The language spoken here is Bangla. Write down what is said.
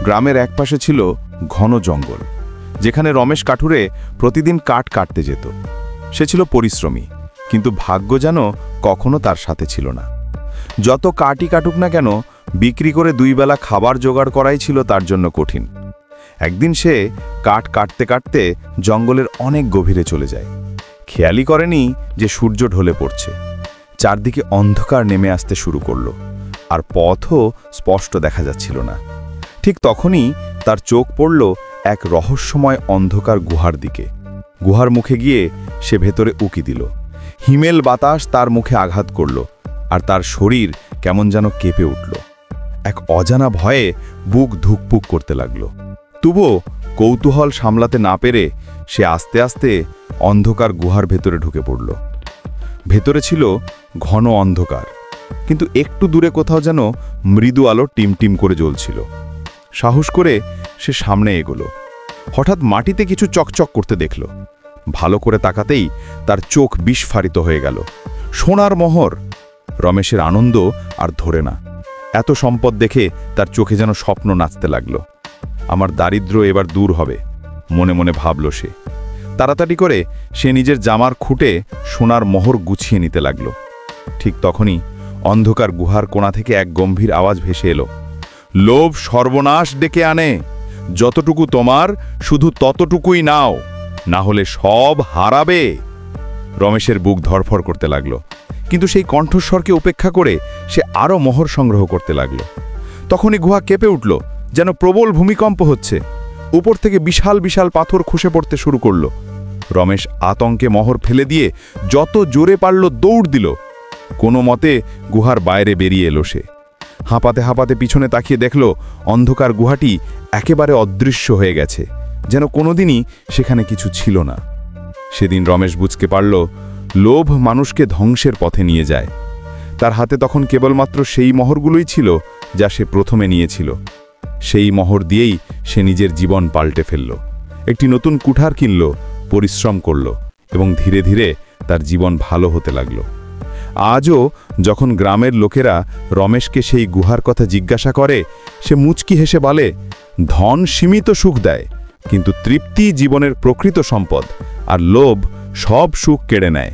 গ্রামের একপাশে ছিল ঘন জঙ্গল, যেখানে রমেশ কাঠুরে প্রতিদিন কাঠ কাটতে যেত। সে ছিল পরিশ্রমী, কিন্তু ভাগ্য যেন কখনো তার সাথে ছিল না। যত কাঠই কাটুক না কেন, বিক্রি করে 2 বেলা খাবার জোগাড় করাই ছিল তার জন্য কঠিন। একদিন সে কাঠ কাটতে কাটতে জঙ্গলের অনেক গভীরে চলে যায়। খেয়ালই করেনি যে সূর্য ঢলে পড়ছে। চারদিকে অন্ধকার নেমে আসতে শুরু করল, আর পথও স্পষ্ট দেখা যাচ্ছিল না। ঠিক তখনই তার চোখ পড়ল এক রহস্যময় অন্ধকার গুহার দিকে। গুহার মুখে গিয়ে সে ভেতরে উকি দিল। হিমেল বাতাস তার মুখে আঘাত করল, আর তার শরীর কেমন যেন কেঁপে উঠল। এক অজানা ভয়ে বুক ধুকপুক করতে লাগল। তবুও কৌতূহল সামলাতে না পেরে সে আস্তে আস্তে অন্ধকার গুহার ভেতরে ঢুকে পড়ল। ভেতরে ছিল ঘন অন্ধকার, কিন্তু একটু দূরে কোথাও যেন মৃদু আলো টিমটিম করে জ্বলছিল। সাহস করে সে সামনে এগোলো। হঠাৎ মাটিতে কিছু চকচক করতে দেখল। ভালো করে তাকাতেই তার চোখ বিস্ফারিত হয়ে গেল। সোনার মোহর! রমেশের আনন্দ আর ধরে না। এত সম্পদ দেখে তার চোখে যেন স্বপ্ন নাচতে লাগলো। আমার দারিদ্র্য এবার দূর হবে, মনে মনে ভাবল সে। তাড়াতাড়ি করে সে নিজের জামার খুঁটে সোনার মোহর গুছিয়ে নিতে লাগল। ঠিক তখনই অন্ধকার গুহার কোণা থেকে এক গম্ভীর আওয়াজ ভেসে এলো। লোভ সর্বনাশ ডেকে আনে, যতটুকু তোমার শুধু ততটুকুই নাও, না হলে সব হারাবে। রমেশের বুক ধড়ফড় করতে লাগল, কিন্তু সেই কণ্ঠস্বরকে উপেক্ষা করে সে আরও মোহর সংগ্রহ করতে লাগল। তখনই গুহা কেঁপে উঠল, যেন প্রবল ভূমিকম্প হচ্ছে। উপর থেকে বিশাল বিশাল পাথর খসে পড়তে শুরু করল। রমেশ আতঙ্কে মোহর ফেলে দিয়ে যত জোরে পারল দৌড় দিল। কোনো মতে গুহার বাইরে বেরিয়ে এলো সে। হাঁপাতে হাঁপাতে পিছনে তাকিয়ে দেখল অন্ধকার গুহাটি একেবারে অদৃশ্য হয়ে গেছে, যেন কোনোদিনই সেখানে কিছু ছিল না। সেদিন রমেশ বুঝতে পারল, লোভ মানুষকে ধ্বংসের পথে নিয়ে যায়। তার হাতে তখন কেবলমাত্র সেই মোহরগুলোই ছিল যা সে প্রথমে নিয়েছিল। সেই মোহর দিয়েই সে নিজের জীবন পাল্টে ফেলল। একটি নতুন কুঠার কিনল, পরিশ্রম করল, এবং ধীরে ধীরে তার জীবন ভালো হতে লাগল। আজও যখন গ্রামের লোকেরা রমেশকে সেই গুহার কথা জিজ্ঞাসা করে, সে মুচকি হেসে বলে, ধন সীমিত সুখ দেয়, কিন্তু তৃপ্তি জীবনের প্রকৃত সম্পদ, আর লোভ সব সুখ কেড়ে নেয়।